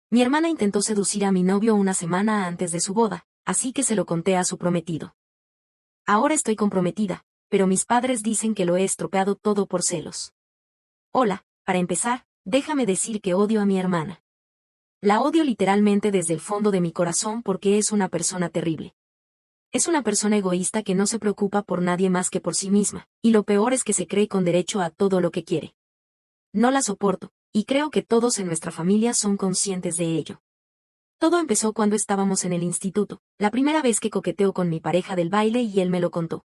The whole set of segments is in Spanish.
Mi hermana intentó seducir a mi novio una semana antes de su boda, así que se lo conté a su prometido. Ahora estoy comprometida, pero mis padres dicen que lo he estropeado todo por celos. Hola, para empezar, déjame decir que odio a mi hermana. La odio literalmente desde el fondo de mi corazón porque es una persona terrible. Es una persona egoísta que no se preocupa por nadie más que por sí misma, y lo peor es que se cree con derecho a todo lo que quiere. No la soporto, y creo que todos en nuestra familia son conscientes de ello. Todo empezó cuando estábamos en el instituto, la primera vez que coqueteo con mi pareja del baile y él me lo contó.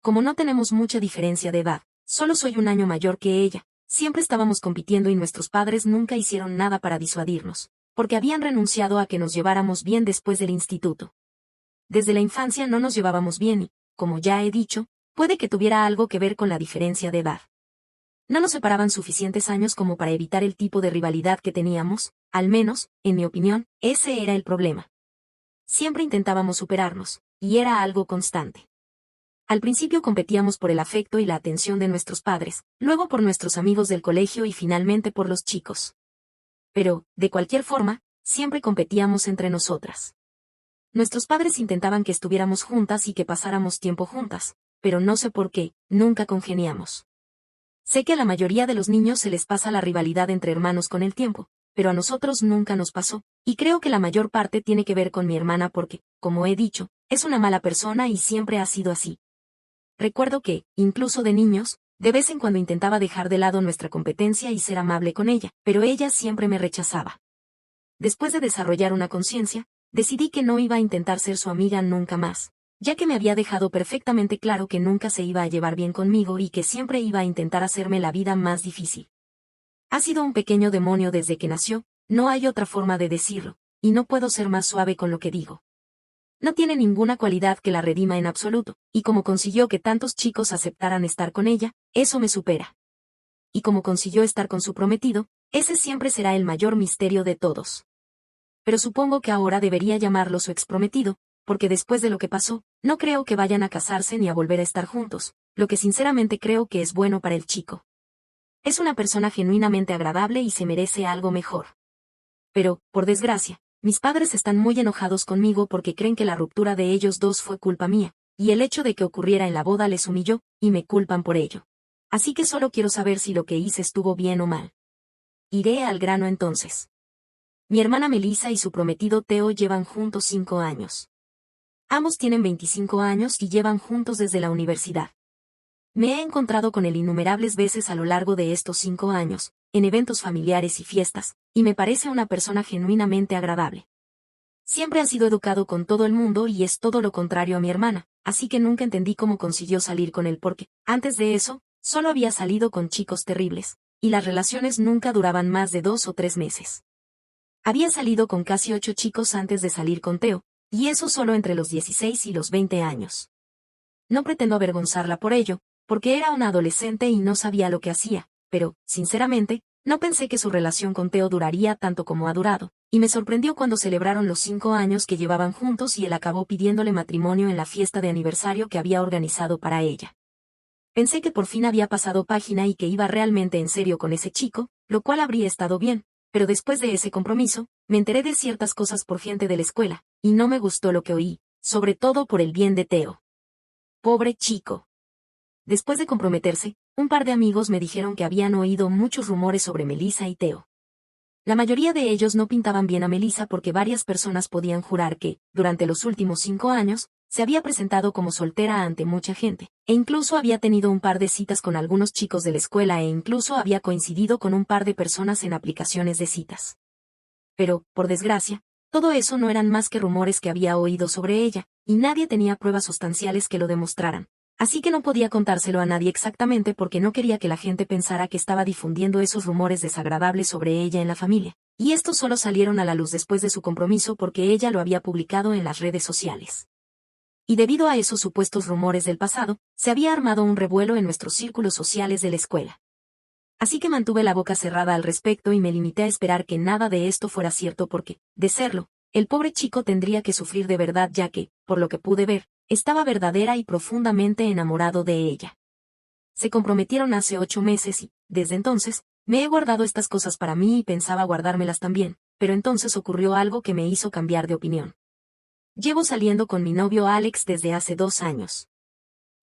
Como no tenemos mucha diferencia de edad, solo soy un año mayor que ella, siempre estábamos compitiendo y nuestros padres nunca hicieron nada para disuadirnos, porque habían renunciado a que nos lleváramos bien después del instituto. Desde la infancia no nos llevábamos bien y, como ya he dicho, puede que tuviera algo que ver con la diferencia de edad. No nos separaban suficientes años como para evitar el tipo de rivalidad que teníamos, al menos, en mi opinión, ese era el problema. Siempre intentábamos superarnos, y era algo constante. Al principio competíamos por el afecto y la atención de nuestros padres, luego por nuestros amigos del colegio y finalmente por los chicos. Pero, de cualquier forma, siempre competíamos entre nosotras. Nuestros padres intentaban que estuviéramos juntas y que pasáramos tiempo juntas, pero no sé por qué, nunca congeniamos. Sé que a la mayoría de los niños se les pasa la rivalidad entre hermanos con el tiempo, pero a nosotros nunca nos pasó, y creo que la mayor parte tiene que ver con mi hermana porque, como he dicho, es una mala persona y siempre ha sido así. Recuerdo que, incluso de niños, de vez en cuando intentaba dejar de lado nuestra competencia y ser amable con ella, pero ella siempre me rechazaba. Después de desarrollar una conciencia, decidí que no iba a intentar ser su amiga nunca más, ya que me había dejado perfectamente claro que nunca se iba a llevar bien conmigo y que siempre iba a intentar hacerme la vida más difícil. Ha sido un pequeño demonio desde que nació, no hay otra forma de decirlo, y no puedo ser más suave con lo que digo. No tiene ninguna cualidad que la redima en absoluto, y como consiguió que tantos chicos aceptaran estar con ella, eso me supera. Y como consiguió estar con su prometido, ese siempre será el mayor misterio de todos. Pero supongo que ahora debería llamarlo su exprometido, porque después de lo que pasó, no creo que vayan a casarse ni a volver a estar juntos, lo que sinceramente creo que es bueno para el chico. Es una persona genuinamente agradable y se merece algo mejor. Pero, por desgracia, mis padres están muy enojados conmigo porque creen que la ruptura de ellos dos fue culpa mía, y el hecho de que ocurriera en la boda les humilló, y me culpan por ello. Así que solo quiero saber si lo que hice estuvo bien o mal. Iré al grano entonces. Mi hermana Melissa y su prometido Theo llevan juntos 5 años. Ambos tienen 25 años y llevan juntos desde la universidad. Me he encontrado con él innumerables veces a lo largo de estos 5 años, en eventos familiares y fiestas, y me parece una persona genuinamente agradable. Siempre ha sido educado con todo el mundo y es todo lo contrario a mi hermana, así que nunca entendí cómo consiguió salir con él porque, antes de eso, solo había salido con chicos terribles, y las relaciones nunca duraban más de 2 o 3 meses. Había salido con casi 8 chicos antes de salir con Theo, y eso solo entre los 16 y los 20 años. No pretendo avergonzarla por ello, porque era una adolescente y no sabía lo que hacía, pero, sinceramente, no pensé que su relación con Theo duraría tanto como ha durado, y me sorprendió cuando celebraron los 5 años que llevaban juntos y él acabó pidiéndole matrimonio en la fiesta de aniversario que había organizado para ella. Pensé que por fin había pasado página y que iba realmente en serio con ese chico, lo cual habría estado bien, pero después de ese compromiso, me enteré de ciertas cosas por gente de la escuela, y no me gustó lo que oí, sobre todo por el bien de Theo. Pobre chico. Después de comprometerse, un par de amigos me dijeron que habían oído muchos rumores sobre Melissa y Theo. La mayoría de ellos no pintaban bien a Melissa porque varias personas podían jurar que, durante los últimos 5 años, se había presentado como soltera ante mucha gente, e incluso había tenido un par de citas con algunos chicos de la escuela e incluso había coincidido con un par de personas en aplicaciones de citas. Pero, por desgracia, todo eso no eran más que rumores que había oído sobre ella, y nadie tenía pruebas sustanciales que lo demostraran. Así que no podía contárselo a nadie exactamente porque no quería que la gente pensara que estaba difundiendo esos rumores desagradables sobre ella en la familia, y estos solo salieron a la luz después de su compromiso porque ella lo había publicado en las redes sociales. Y debido a esos supuestos rumores del pasado, se había armado un revuelo en nuestros círculos sociales de la escuela. Así que mantuve la boca cerrada al respecto y me limité a esperar que nada de esto fuera cierto porque, de serlo, el pobre chico tendría que sufrir de verdad ya que, por lo que pude ver, estaba verdadera y profundamente enamorado de ella. Se comprometieron hace 8 meses y, desde entonces, me he guardado estas cosas para mí y pensaba guardármelas también, pero entonces ocurrió algo que me hizo cambiar de opinión. Llevo saliendo con mi novio Alex desde hace 2 años.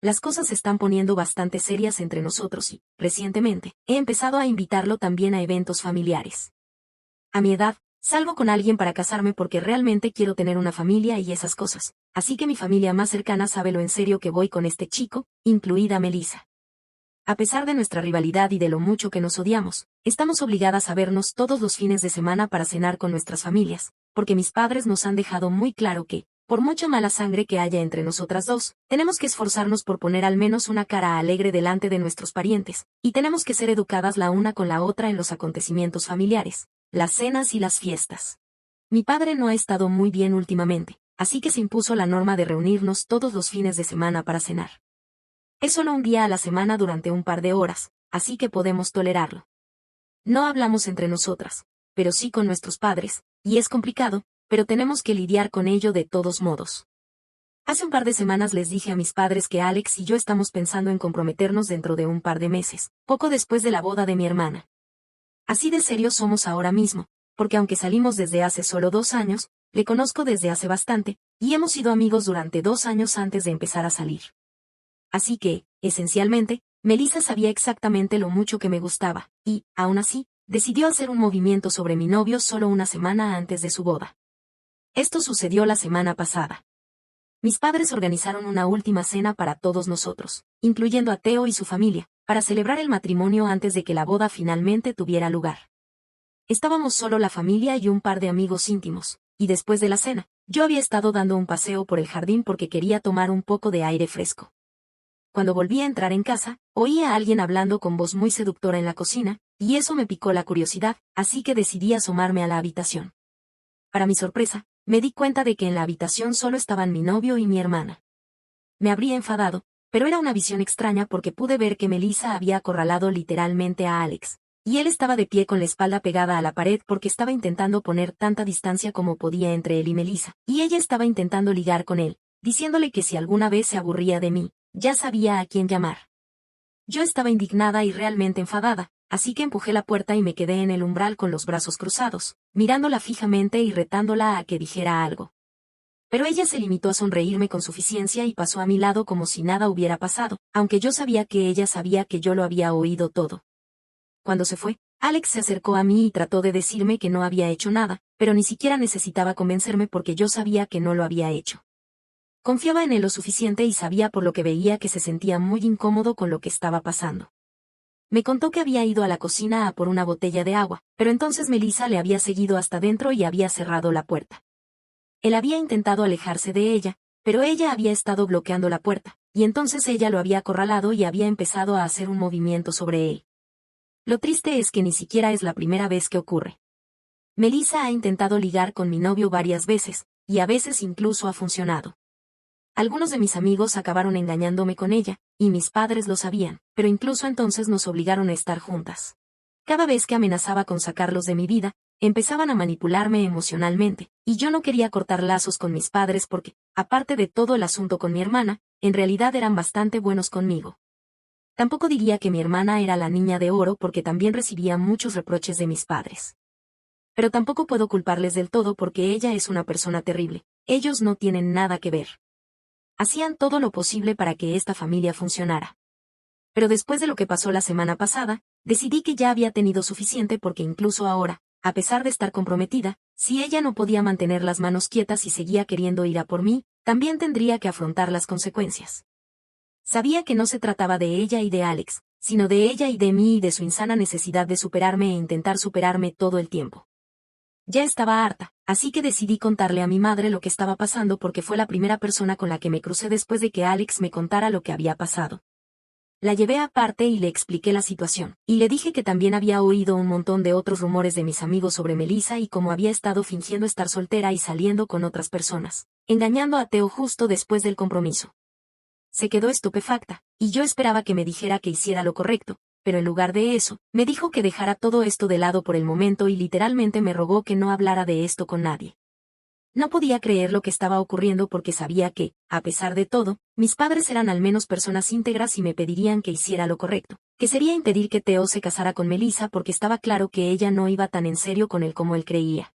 Las cosas se están poniendo bastante serias entre nosotros y, recientemente, he empezado a invitarlo también a eventos familiares. A mi edad, salgo con alguien para casarme porque realmente quiero tener una familia y esas cosas, así que mi familia más cercana sabe lo en serio que voy con este chico, incluida Melissa. A pesar de nuestra rivalidad y de lo mucho que nos odiamos, estamos obligadas a vernos todos los fines de semana para cenar con nuestras familias, porque mis padres nos han dejado muy claro que, por mucha mala sangre que haya entre nosotras dos, tenemos que esforzarnos por poner al menos una cara alegre delante de nuestros parientes, y tenemos que ser educadas la una con la otra en los acontecimientos familiares, las cenas y las fiestas. Mi padre no ha estado muy bien últimamente, así que se impuso la norma de reunirnos todos los fines de semana para cenar. Es solo un día a la semana durante un par de horas, así que podemos tolerarlo. No hablamos entre nosotras, pero sí con nuestros padres, y es complicado, pero tenemos que lidiar con ello de todos modos. Hace un par de semanas les dije a mis padres que Alex y yo estamos pensando en comprometernos dentro de un par de meses, poco después de la boda de mi hermana. Así de serios somos ahora mismo, porque aunque salimos desde hace solo 2 años, le conozco desde hace bastante, y hemos sido amigos durante 2 años antes de empezar a salir. Así que, esencialmente, Melissa sabía exactamente lo mucho que me gustaba, y, aún así, decidió hacer un movimiento sobre mi novio solo una semana antes de su boda. Esto sucedió la semana pasada. Mis padres organizaron una última cena para todos nosotros, incluyendo a Theo y su familia, para celebrar el matrimonio antes de que la boda finalmente tuviera lugar. Estábamos solo la familia y un par de amigos íntimos, y después de la cena, yo había estado dando un paseo por el jardín porque quería tomar un poco de aire fresco. Cuando volví a entrar en casa, oí a alguien hablando con voz muy seductora en la cocina, y eso me picó la curiosidad, así que decidí asomarme a la habitación. Para mi sorpresa, me di cuenta de que en la habitación solo estaban mi novio y mi hermana. Me habría enfadado, pero era una visión extraña porque pude ver que Melissa había acorralado literalmente a Alex, y él estaba de pie con la espalda pegada a la pared porque estaba intentando poner tanta distancia como podía entre él y Melissa, y ella estaba intentando ligar con él, diciéndole que si alguna vez se aburría de mí, ya sabía a quién llamar. Yo estaba indignada y realmente enfadada, así que empujé la puerta y me quedé en el umbral con los brazos cruzados, mirándola fijamente y retándola a que dijera algo. Pero ella se limitó a sonreírme con suficiencia y pasó a mi lado como si nada hubiera pasado, aunque yo sabía que ella sabía que yo lo había oído todo. Cuando se fue, Alex se acercó a mí y trató de decirme que no había hecho nada, pero ni siquiera necesitaba convencerme porque yo sabía que no lo había hecho. Confiaba en él lo suficiente y sabía por lo que veía que se sentía muy incómodo con lo que estaba pasando. Me contó que había ido a la cocina a por una botella de agua, pero entonces Melissa le había seguido hasta dentro y había cerrado la puerta. Él había intentado alejarse de ella, pero ella había estado bloqueando la puerta, y entonces ella lo había acorralado y había empezado a hacer un movimiento sobre él. Lo triste es que ni siquiera es la primera vez que ocurre. Melissa ha intentado ligar con mi novio varias veces, y a veces incluso ha funcionado. Algunos de mis amigos acabaron engañándome con ella, y mis padres lo sabían, pero incluso entonces nos obligaron a estar juntas. Cada vez que amenazaba con sacarlos de mi vida, empezaban a manipularme emocionalmente, y yo no quería cortar lazos con mis padres porque, aparte de todo el asunto con mi hermana, en realidad eran bastante buenos conmigo. Tampoco diría que mi hermana era la niña de oro porque también recibía muchos reproches de mis padres. Pero tampoco puedo culparles del todo porque ella es una persona terrible, ellos no tienen nada que ver. Hacían todo lo posible para que esta familia funcionara. Pero después de lo que pasó la semana pasada, decidí que ya había tenido suficiente porque incluso ahora, a pesar de estar comprometida, si ella no podía mantener las manos quietas y seguía queriendo ir a por mí, también tendría que afrontar las consecuencias. Sabía que no se trataba de ella y de Alex, sino de ella y de mí y de su insana necesidad de superarme e intentar superarme todo el tiempo. Ya estaba harta, así que decidí contarle a mi madre lo que estaba pasando porque fue la primera persona con la que me crucé después de que Alex me contara lo que había pasado. La llevé aparte y le expliqué la situación, y le dije que también había oído un montón de otros rumores de mis amigos sobre Melissa y cómo había estado fingiendo estar soltera y saliendo con otras personas, engañando a Theo justo después del compromiso. Se quedó estupefacta, y yo esperaba que me dijera que hiciera lo correcto, pero en lugar de eso, me dijo que dejara todo esto de lado por el momento y literalmente me rogó que no hablara de esto con nadie. No podía creer lo que estaba ocurriendo porque sabía que, a pesar de todo, mis padres eran al menos personas íntegras y me pedirían que hiciera lo correcto, que sería impedir que Theo se casara con Melissa porque estaba claro que ella no iba tan en serio con él como él creía.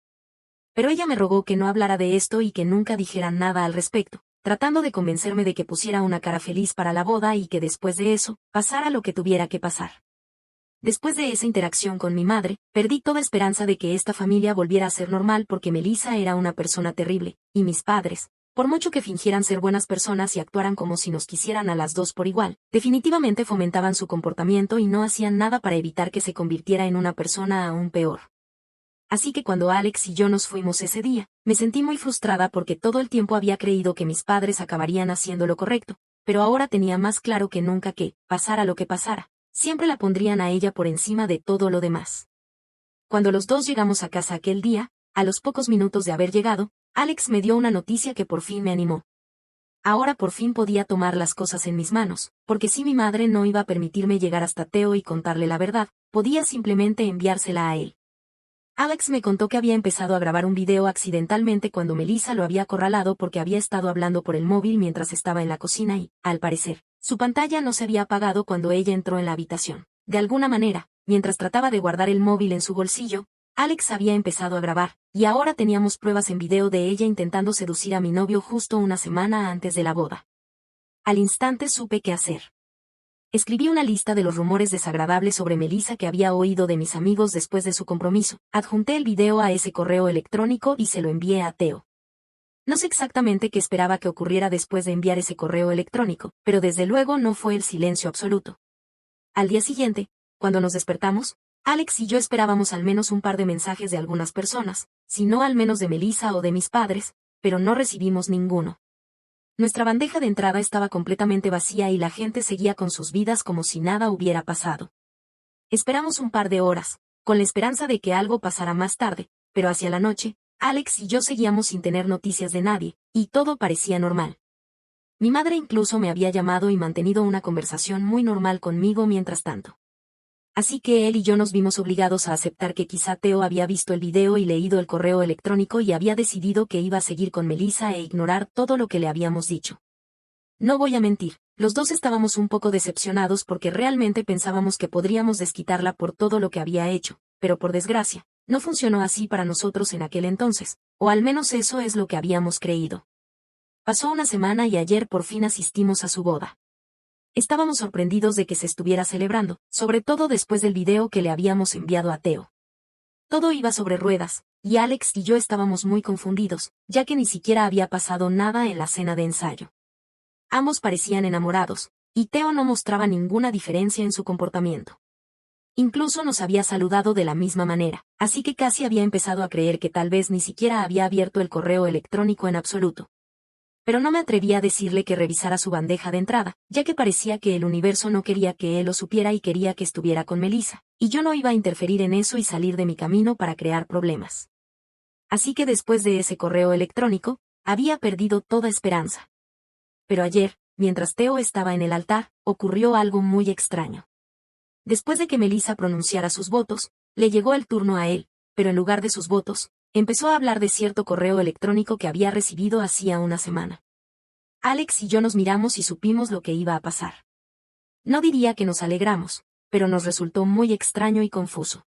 Pero ella me rogó que no hablara de esto y que nunca dijera nada al respecto, tratando de convencerme de que pusiera una cara feliz para la boda y que después de eso, pasara lo que tuviera que pasar. Después de esa interacción con mi madre, perdí toda esperanza de que esta familia volviera a ser normal porque Melissa era una persona terrible, y mis padres, por mucho que fingieran ser buenas personas y actuaran como si nos quisieran a las dos por igual, definitivamente fomentaban su comportamiento y no hacían nada para evitar que se convirtiera en una persona aún peor. Así que cuando Alex y yo nos fuimos ese día, me sentí muy frustrada porque todo el tiempo había creído que mis padres acabarían haciendo lo correcto, pero ahora tenía más claro que nunca que, pasara lo que pasara, siempre la pondrían a ella por encima de todo lo demás. Cuando los dos llegamos a casa aquel día, a los pocos minutos de haber llegado, Alex me dio una noticia que por fin me animó. Ahora por fin podía tomar las cosas en mis manos, porque si mi madre no iba a permitirme llegar hasta Theo y contarle la verdad, podía simplemente enviársela a él. Alex me contó que había empezado a grabar un video accidentalmente cuando Melissa lo había acorralado porque había estado hablando por el móvil mientras estaba en la cocina y, al parecer, su pantalla no se había apagado cuando ella entró en la habitación. De alguna manera, mientras trataba de guardar el móvil en su bolsillo, Alex había empezado a grabar, y ahora teníamos pruebas en video de ella intentando seducir a mi novio justo una semana antes de la boda. Al instante supe qué hacer. Escribí una lista de los rumores desagradables sobre Melissa que había oído de mis amigos después de su compromiso, adjunté el video a ese correo electrónico y se lo envié a Theo. No sé exactamente qué esperaba que ocurriera después de enviar ese correo electrónico, pero desde luego no fue el silencio absoluto. Al día siguiente, cuando nos despertamos, Alex y yo esperábamos al menos un par de mensajes de algunas personas, si no al menos de Melissa o de mis padres, pero no recibimos ninguno. Nuestra bandeja de entrada estaba completamente vacía y la gente seguía con sus vidas como si nada hubiera pasado. Esperamos un par de horas, con la esperanza de que algo pasara más tarde, pero hacia la noche, Alex y yo seguíamos sin tener noticias de nadie, y todo parecía normal. Mi madre incluso me había llamado y mantenido una conversación muy normal conmigo mientras tanto. Así que él y yo nos vimos obligados a aceptar que quizá Theo había visto el video y leído el correo electrónico y había decidido que iba a seguir con Melissa e ignorar todo lo que le habíamos dicho. No voy a mentir, los dos estábamos un poco decepcionados porque realmente pensábamos que podríamos desquitarla por todo lo que había hecho, pero por desgracia, no funcionó así para nosotros en aquel entonces, o al menos eso es lo que habíamos creído. Pasó una semana y ayer por fin asistimos a su boda. Estábamos sorprendidos de que se estuviera celebrando, sobre todo después del video que le habíamos enviado a Theo. Todo iba sobre ruedas, y Alex y yo estábamos muy confundidos, ya que ni siquiera había pasado nada en la cena de ensayo. Ambos parecían enamorados, y Theo no mostraba ninguna diferencia en su comportamiento. Incluso nos había saludado de la misma manera, así que casi había empezado a creer que tal vez ni siquiera había abierto el correo electrónico en absoluto. Pero no me atrevía a decirle que revisara su bandeja de entrada, ya que parecía que el universo no quería que él lo supiera y quería que estuviera con Melissa, y yo no iba a interferir en eso y salir de mi camino para crear problemas. Así que después de ese correo electrónico, había perdido toda esperanza. Pero ayer, mientras Theo estaba en el altar, ocurrió algo muy extraño. Después de que Melissa pronunciara sus votos, le llegó el turno a él, pero en lugar de sus votos, empezó a hablar de cierto correo electrónico que había recibido hacía una semana. Alex y yo nos miramos y supimos lo que iba a pasar. No diría que nos alegramos, pero nos resultó muy extraño y confuso.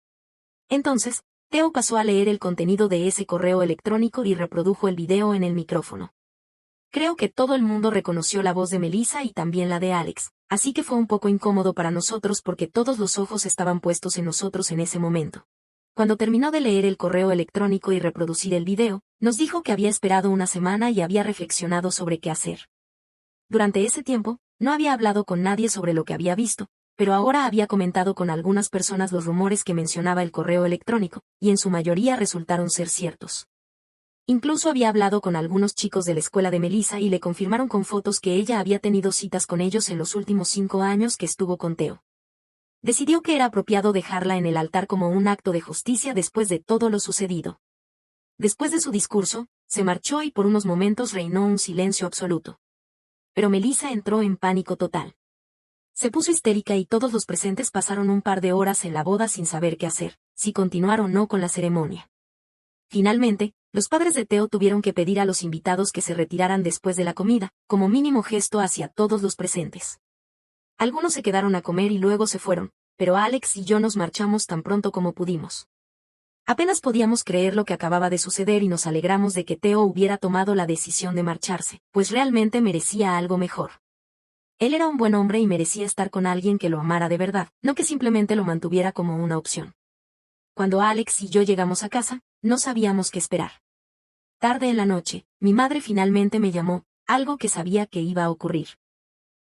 Entonces, Theo pasó a leer el contenido de ese correo electrónico y reprodujo el video en el micrófono. Creo que todo el mundo reconoció la voz de Melissa y también la de Alex, así que fue un poco incómodo para nosotros porque todos los ojos estaban puestos en nosotros en ese momento. Cuando terminó de leer el correo electrónico y reproducir el video, nos dijo que había esperado una semana y había reflexionado sobre qué hacer. Durante ese tiempo, no había hablado con nadie sobre lo que había visto, pero ahora había comentado con algunas personas los rumores que mencionaba el correo electrónico, y en su mayoría resultaron ser ciertos. Incluso había hablado con algunos chicos de la escuela de Melissa y le confirmaron con fotos que ella había tenido citas con ellos en los últimos 5 años que estuvo con Theo. Decidió que era apropiado dejarla en el altar como un acto de justicia después de todo lo sucedido. Después de su discurso, se marchó y por unos momentos reinó un silencio absoluto. Pero Melissa entró en pánico total. Se puso histérica y todos los presentes pasaron un par de horas en la boda sin saber qué hacer, si continuar o no con la ceremonia. Finalmente, los padres de Theo tuvieron que pedir a los invitados que se retiraran después de la comida, como mínimo gesto hacia todos los presentes. Algunos se quedaron a comer y luego se fueron, pero Alex y yo nos marchamos tan pronto como pudimos. Apenas podíamos creer lo que acababa de suceder y nos alegramos de que Theo hubiera tomado la decisión de marcharse, pues realmente merecía algo mejor. Él era un buen hombre y merecía estar con alguien que lo amara de verdad, no que simplemente lo mantuviera como una opción. Cuando Alex y yo llegamos a casa, no sabíamos qué esperar. Tarde en la noche, mi madre finalmente me llamó, algo que sabía que iba a ocurrir.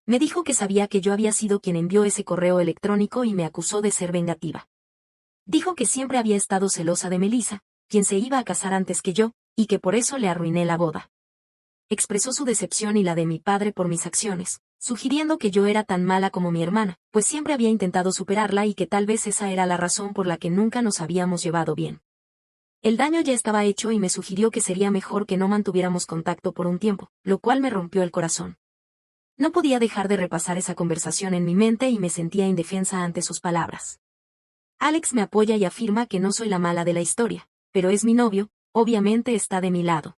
Me dijo que sabía que yo había sido quien envió ese correo electrónico y me acusó de ser vengativa. Dijo que siempre había estado celosa de Melissa, quien se iba a casar antes que yo, y que por eso le arruiné la boda. Expresó su decepción y la de mi padre por mis acciones, sugiriendo que yo era tan mala como mi hermana, pues siempre había intentado superarla y que tal vez esa era la razón por la que nunca nos habíamos llevado bien. El daño ya estaba hecho y me sugirió que sería mejor que no mantuviéramos contacto por un tiempo, lo cual me rompió el corazón. No podía dejar de repasar esa conversación en mi mente y me sentía indefensa ante sus palabras. Alex me apoya y afirma que no soy la mala de la historia, pero es mi novio, obviamente está de mi lado.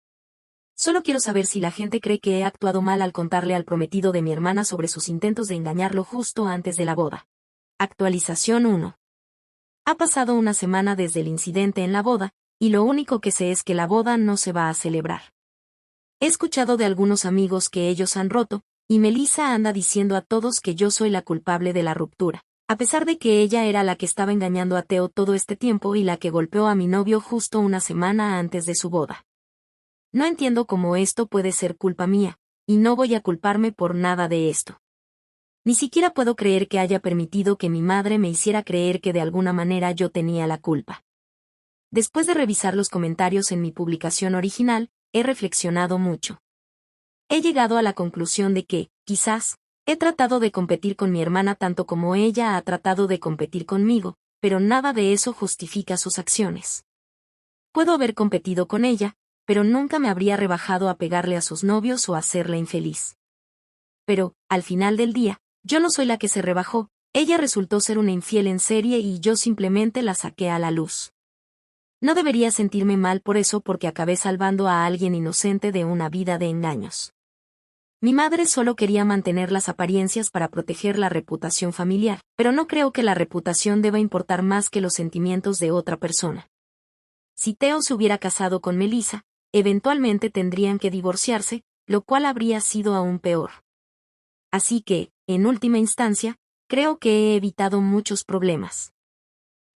Solo quiero saber si la gente cree que he actuado mal al contarle al prometido de mi hermana sobre sus intentos de engañarlo justo antes de la boda. Actualización 1. Ha pasado una semana desde el incidente en la boda, y lo único que sé es que la boda no se va a celebrar. He escuchado de algunos amigos que ellos han roto, y Melissa anda diciendo a todos que yo soy la culpable de la ruptura, a pesar de que ella era la que estaba engañando a Theo todo este tiempo y la que golpeó a mi novio justo una semana antes de su boda. No entiendo cómo esto puede ser culpa mía, y no voy a culparme por nada de esto. Ni siquiera puedo creer que haya permitido que mi madre me hiciera creer que de alguna manera yo tenía la culpa. Después de revisar los comentarios en mi publicación original, he reflexionado mucho. He llegado a la conclusión de que, quizás, he tratado de competir con mi hermana tanto como ella ha tratado de competir conmigo, pero nada de eso justifica sus acciones. Puedo haber competido con ella, pero nunca me habría rebajado a pegarle a sus novios o a hacerla infeliz. Pero, al final del día, yo no soy la que se rebajó, ella resultó ser una infiel en serie y yo simplemente la saqué a la luz. No debería sentirme mal por eso porque acabé salvando a alguien inocente de una vida de engaños. Mi madre solo quería mantener las apariencias para proteger la reputación familiar, pero no creo que la reputación deba importar más que los sentimientos de otra persona. Si Theo se hubiera casado con Melissa, eventualmente tendrían que divorciarse, lo cual habría sido aún peor. Así que, en última instancia, creo que he evitado muchos problemas.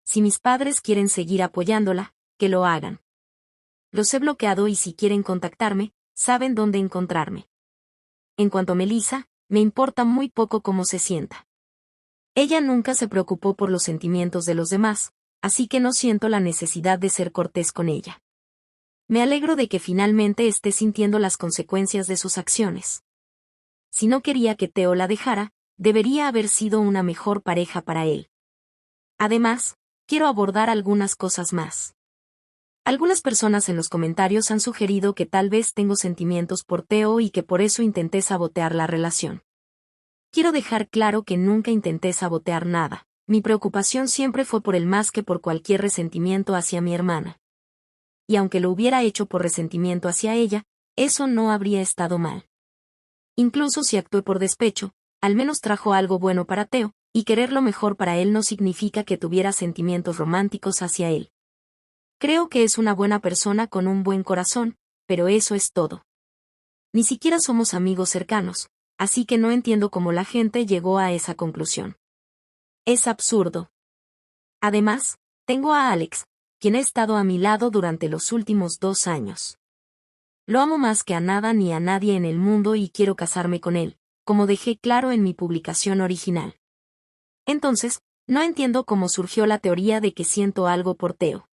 Si mis padres quieren seguir apoyándola, que lo hagan. Los he bloqueado y si quieren contactarme, saben dónde encontrarme. En cuanto a Melissa, me importa muy poco cómo se sienta. Ella nunca se preocupó por los sentimientos de los demás, así que no siento la necesidad de ser cortés con ella. Me alegro de que finalmente esté sintiendo las consecuencias de sus acciones. Si no quería que Theo la dejara, debería haber sido una mejor pareja para él. Además, quiero abordar algunas cosas más. Algunas personas en los comentarios han sugerido que tal vez tengo sentimientos por Theo y que por eso intenté sabotear la relación. Quiero dejar claro que nunca intenté sabotear nada. Mi preocupación siempre fue por él más que por cualquier resentimiento hacia mi hermana. Y aunque lo hubiera hecho por resentimiento hacia ella, eso no habría estado mal. Incluso si actué por despecho, al menos trajo algo bueno para Theo, y querer lo mejor para él no significa que tuviera sentimientos románticos hacia él. Creo que es una buena persona con un buen corazón, pero eso es todo. Ni siquiera somos amigos cercanos, así que no entiendo cómo la gente llegó a esa conclusión. Es absurdo. Además, tengo a Alex, quien ha estado a mi lado durante los últimos 2 años. Lo amo más que a nada ni a nadie en el mundo y quiero casarme con él, como dejé claro en mi publicación original. Entonces, no entiendo cómo surgió la teoría de que siento algo por Theo.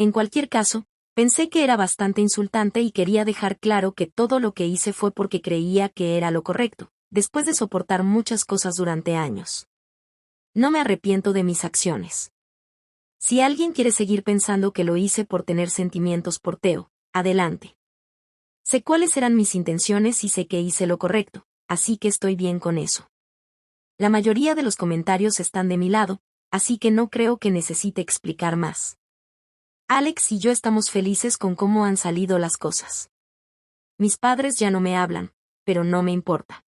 En cualquier caso, pensé que era bastante insultante y quería dejar claro que todo lo que hice fue porque creía que era lo correcto, después de soportar muchas cosas durante años. No me arrepiento de mis acciones. Si alguien quiere seguir pensando que lo hice por tener sentimientos por Theo, adelante. Sé cuáles eran mis intenciones y sé que hice lo correcto, así que estoy bien con eso. La mayoría de los comentarios están de mi lado, así que no creo que necesite explicar más. Alex y yo estamos felices con cómo han salido las cosas. Mis padres ya no me hablan, pero no me importa.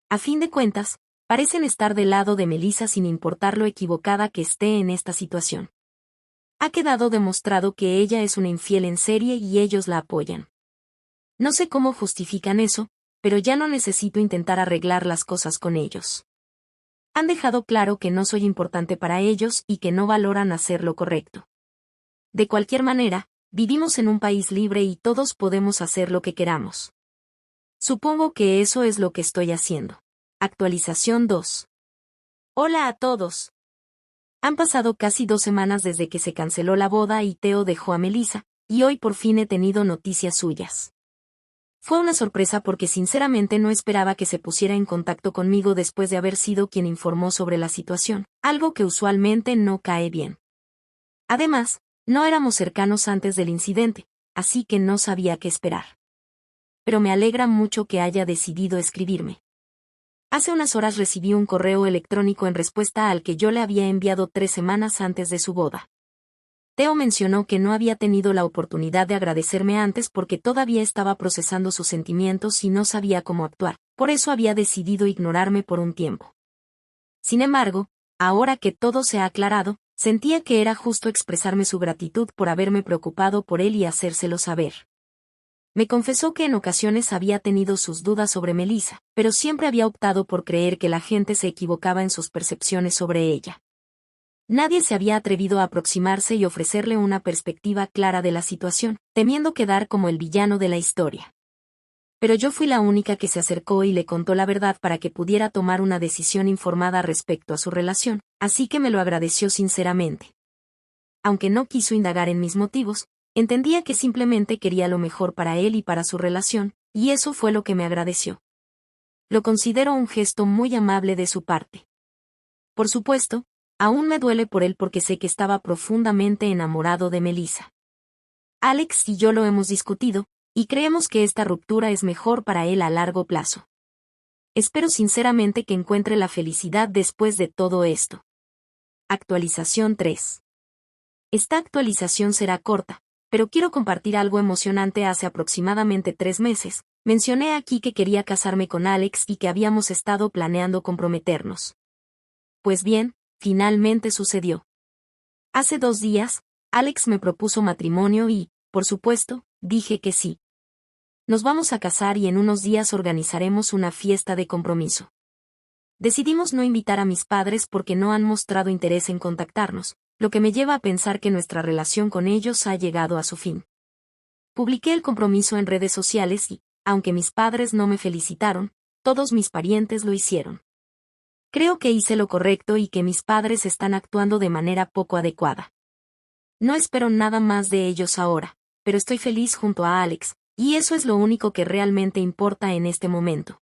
A fin de cuentas, parecen estar del lado de Melissa sin importar lo equivocada que esté en esta situación. Ha quedado demostrado que ella es una infiel en serie y ellos la apoyan. No sé cómo justifican eso, pero ya no necesito intentar arreglar las cosas con ellos. Han dejado claro que no soy importante para ellos y que no valoran hacer lo correcto. De cualquier manera, vivimos en un país libre y todos podemos hacer lo que queramos. Supongo que eso es lo que estoy haciendo. Actualización 2. Hola a todos. Han pasado casi 2 semanas desde que se canceló la boda y Theo dejó a Melissa, y hoy por fin he tenido noticias suyas. Fue una sorpresa porque sinceramente no esperaba que se pusiera en contacto conmigo después de haber sido quien informó sobre la situación, algo que usualmente no cae bien. Además, no éramos cercanos antes del incidente, así que no sabía qué esperar. Pero me alegra mucho que haya decidido escribirme. Hace unas horas recibí un correo electrónico en respuesta al que yo le había enviado 3 semanas antes de su boda. Theo mencionó que no había tenido la oportunidad de agradecerme antes porque todavía estaba procesando sus sentimientos y no sabía cómo actuar, por eso había decidido ignorarme por un tiempo. Sin embargo, ahora que todo se ha aclarado, sentía que era justo expresarme su gratitud por haberme preocupado por él y hacérselo saber. Me confesó que en ocasiones había tenido sus dudas sobre Melissa, pero siempre había optado por creer que la gente se equivocaba en sus percepciones sobre ella. Nadie se había atrevido a aproximarse y ofrecerle una perspectiva clara de la situación, temiendo quedar como el villano de la historia. Pero yo fui la única que se acercó y le contó la verdad para que pudiera tomar una decisión informada respecto a su relación, así que me lo agradeció sinceramente. Aunque no quiso indagar en mis motivos, entendía que simplemente quería lo mejor para él y para su relación, y eso fue lo que me agradeció. Lo considero un gesto muy amable de su parte. Por supuesto, aún me duele por él porque sé que estaba profundamente enamorado de Melissa. Alex y yo lo hemos discutido, y creemos que esta ruptura es mejor para él a largo plazo. Espero sinceramente que encuentre la felicidad después de todo esto. Actualización 3. Esta actualización será corta, pero quiero compartir algo emocionante. Hace aproximadamente 3 meses, mencioné aquí que quería casarme con Alex y que habíamos estado planeando comprometernos. Pues bien, finalmente sucedió. Hace 2 días, Alex me propuso matrimonio y, por supuesto, dije que sí. Nos vamos a casar y en unos días organizaremos una fiesta de compromiso. Decidimos no invitar a mis padres porque no han mostrado interés en contactarnos, lo que me lleva a pensar que nuestra relación con ellos ha llegado a su fin. Publiqué el compromiso en redes sociales y, aunque mis padres no me felicitaron, todos mis parientes lo hicieron. Creo que hice lo correcto y que mis padres están actuando de manera poco adecuada. No espero nada más de ellos ahora, pero estoy feliz junto a Alex, y eso es lo único que realmente importa en este momento.